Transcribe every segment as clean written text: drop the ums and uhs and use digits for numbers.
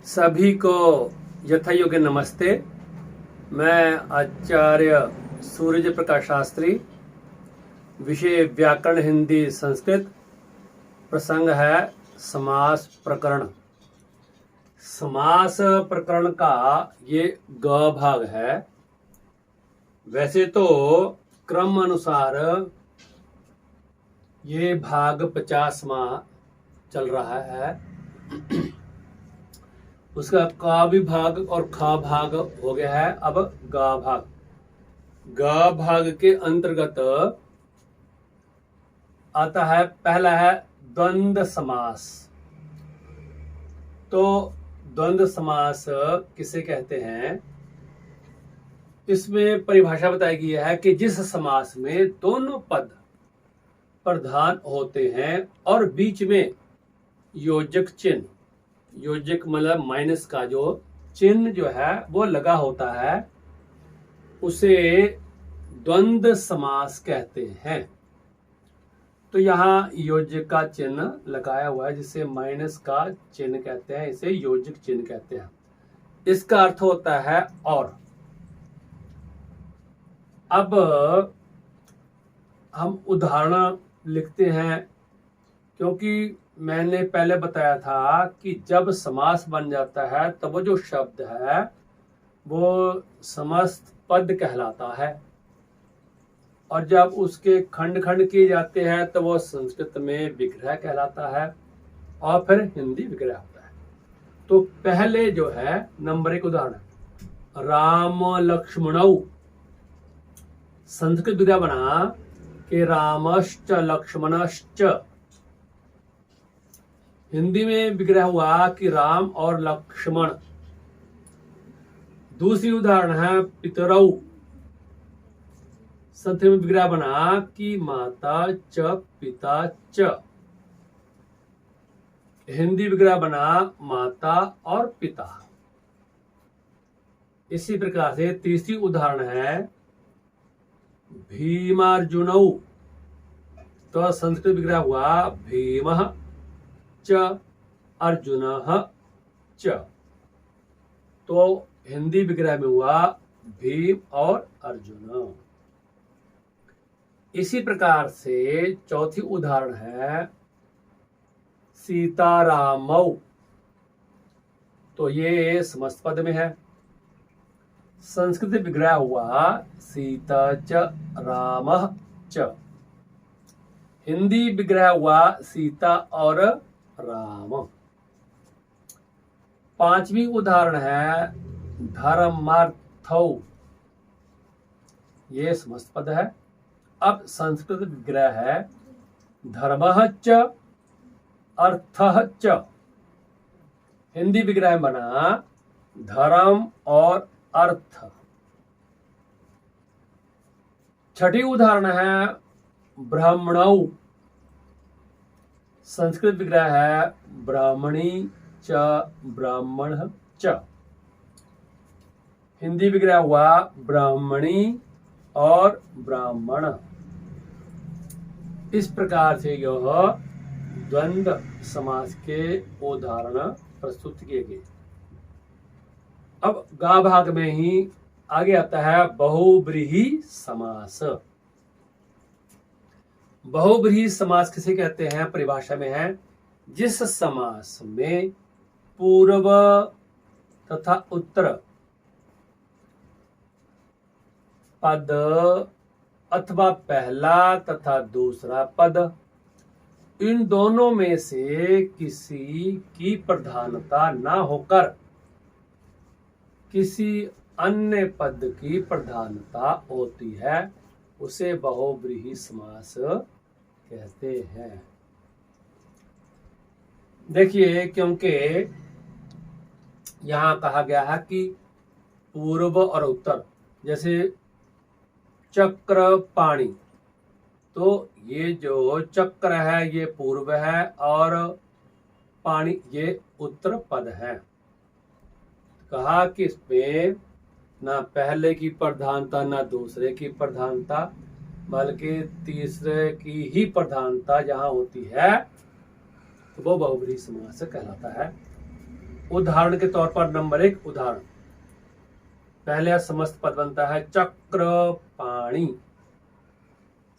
सभी को यथायोग्य नमस्ते। मैं आचार्य सूरज प्रकाश शास्त्री। विषय व्याकरण हिंदी संस्कृत। प्रसंग है समास प्रकरण। समास प्रकरण का ये ग भाग है। वैसे तो क्रम अनुसार ये भाग 50वां चल रहा है। उसका का भी भाग और खा भाग हो गया है। अब गा भाग। गा भाग के अंतर्गत आता है, पहला है द्वंद्व समास। तो द्वंद्व समास किसे कहते हैं? इसमें परिभाषा बताई गई है कि जिस समास में दोनों पद प्रधान होते हैं और बीच में योजक चिन्ह, योजक मतलब माइनस का जो चिन्ह जो है वो लगा होता है, उसे द्वंद्व समास कहते हैं। तो यहाँ योजक का चिन्ह लगाया हुआ है, जिसे माइनस का चिन्ह कहते हैं, इसे योजक चिन्ह कहते हैं। इसका अर्थ होता है और। अब हम उदाहरण लिखते हैं, क्योंकि मैंने पहले बताया था कि जब समास बन जाता है तब वो जो शब्द है वो समस्त पद कहलाता है, और जब उसके खंड खंड किए जाते हैं तो वो संस्कृत में विग्रह कहलाता है और फिर हिंदी विग्रह होता है। तो पहले जो है नंबर 1 उदाहरण, राम लक्ष्मणौ। संस्कृत विग्रह बना कि रामश्च लक्ष्मणश्च। हिंदी में विग्रह हुआ कि राम और लक्ष्मण। दूसरी उदाहरण है पितरौ। संस्कृत में विग्रह बना कि माता च पिता च। हिंदी विग्रह बना माता और पिता। इसी प्रकार से तीसरी उदाहरण है भीमार्जुनौ। तो संस्कृत विग्रह हुआ भीमः च अर्जुनः च। तो हिंदी विग्रह में हुआ भीम और अर्जुन। इसी प्रकार से चौथी उदाहरण है सीतारामौ। तो ये समस्त पद में है। संस्कृत विग्रह हुआ सीता च रामः च। हिंदी विग्रह हुआ सीता और राम। पांचवी उदाहरण है धर्मार्थौ। ये समस्त पद है। अब संस्कृत विग्रह है धर्मः च अर्थः च। हिंदी विग्रह बना धर्म और अर्थ। छठी उदाहरण है ब्राह्मणौ। संस्कृत विग्रह है ब्राह्मणी च ब्राह्मण च। हिंदी विग्रह हुआ ब्राह्मणी और ब्राह्मण। इस प्रकार से यह द्वंद्व समास के उदाहरण प्रस्तुत किए गए। अब गा भाग में ही आगे आता है बहुव्रीहि समास। बहुव्रीहि समास किसे कहते हैं? परिभाषा में है जिस समास में पूर्व तथा उत्तर पद अथवा पहला तथा दूसरा पद, इन दोनों में से किसी की प्रधानता ना होकर किसी अन्य पद की प्रधानता होती है, उसे बहुव्रीहि समास कहते हैं। देखिए, क्योंकि यहां कहा गया है कि पूर्व और उत्तर, जैसे चक्र पाणी, तो ये जो चक्र है ये पूर्व है और पाणी ये उत्तर पद है। कहा कि इसमें ना पहले की प्रधानता ना दूसरे की प्रधानता, बल्कि तीसरे की ही प्रधानता जहां होती है तो वो बहुव्रीहि समास कहलाता है। उदाहरण के तौर पर नंबर 1 उदाहरण, पहले समस्त पद बनता है चक्रपाणि,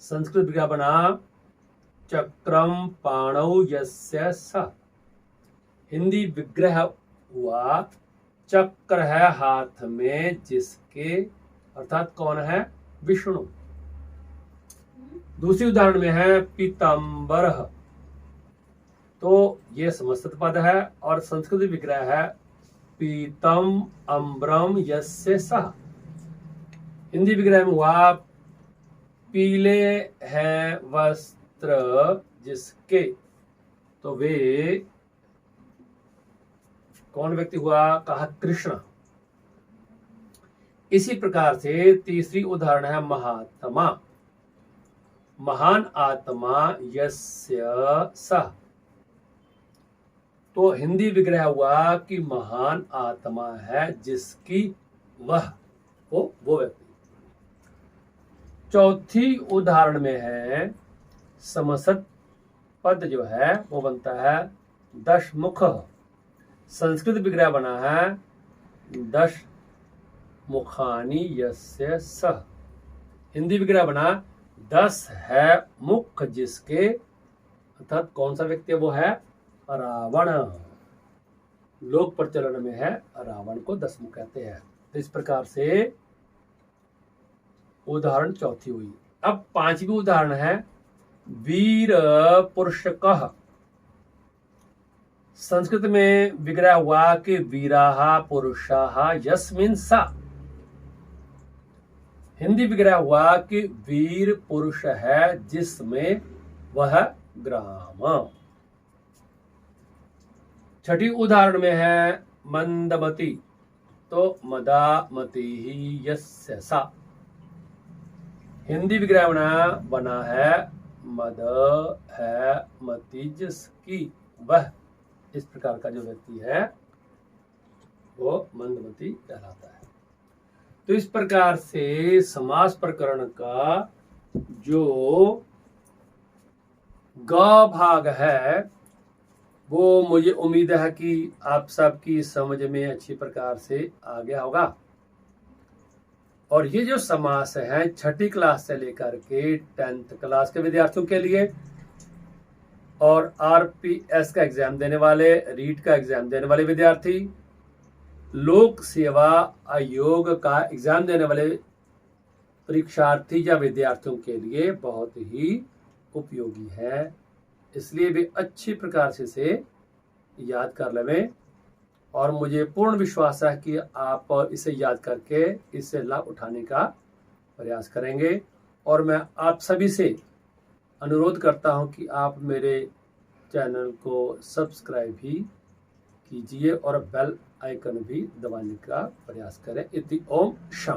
संस्कृत विग्रह बना चक्रम पाणौ यस्य स। हिंदी विग्रह हुआ चक्र है हाथ में जिसके, अर्थात कौन है, विष्णु। दूसरी उदाहरण में है पीताम्बर, तो ये संस्कृत पद है और संस्कृत विग्रह है पीतम अम्बरम यस्य सः। हिंदी विग्रह में हुआ पीले हैं वस्त्र जिसके, तो वे कौन व्यक्ति हुआ, कहा कृष्ण। इसी प्रकार से तीसरी उदाहरण है महात्मा, महान आत्मा यस्य सः, तो हिंदी विग्रह हुआ कि महान आत्मा है जिसकी वह, वो व्यक्ति। चौथी उदाहरण में है समसत पद जो है वो बनता है दशमुख, संस्कृत विग्रह बना है दश मुखानी यस्य सः। हिंदी विग्रह बना 10 है मुख जिसके, अर्थात कौन सा व्यक्ति है, वो है रावण। लोक प्रचलन में है रावण को 10 मुख कहते हैं। तो इस प्रकार से उदाहरण चौथी हुई। अब पांचवी उदाहरण है वीर पुरुषकः, संस्कृत में विग्रह हुआ कि वीराः पुरुषाः यस्मिन् सा। हिंदी विग्रह हुआ कि वीर पुरुष है जिसमें वह ग्राम। छठी उदाहरण में है मंदमती, तो मदामती यस्य सा। हिंदी विग्रह बना है मद है मति जिसकी वह। इस प्रकार का जो व्यक्ति है वो मंदमती कहलाता है। तो इस प्रकार से समास प्रकरण का जो ग भाग है वो मुझे उम्मीद है कि आप सबकी समझ में अच्छी प्रकार से आ गया होगा। और ये जो समास है छठी क्लास से लेकर के 10th क्लास के विद्यार्थियों के लिए, और आरपीएस का एग्जाम देने वाले, रीट का एग्जाम देने वाले विद्यार्थी, लोक सेवा आयोग का एग्जाम देने वाले परीक्षार्थी या विद्यार्थियों के लिए बहुत ही उपयोगी है। इसलिए भी अच्छी प्रकार से इसे याद कर लें, और मुझे पूर्ण विश्वास है कि आप इसे याद करके इससे लाभ उठाने का प्रयास करेंगे। और मैं आप सभी से अनुरोध करता हूं कि आप मेरे चैनल को सब्सक्राइब भी कीजिए और बेल आइकन भी दबाने का प्रयास करें। इति ओम शम।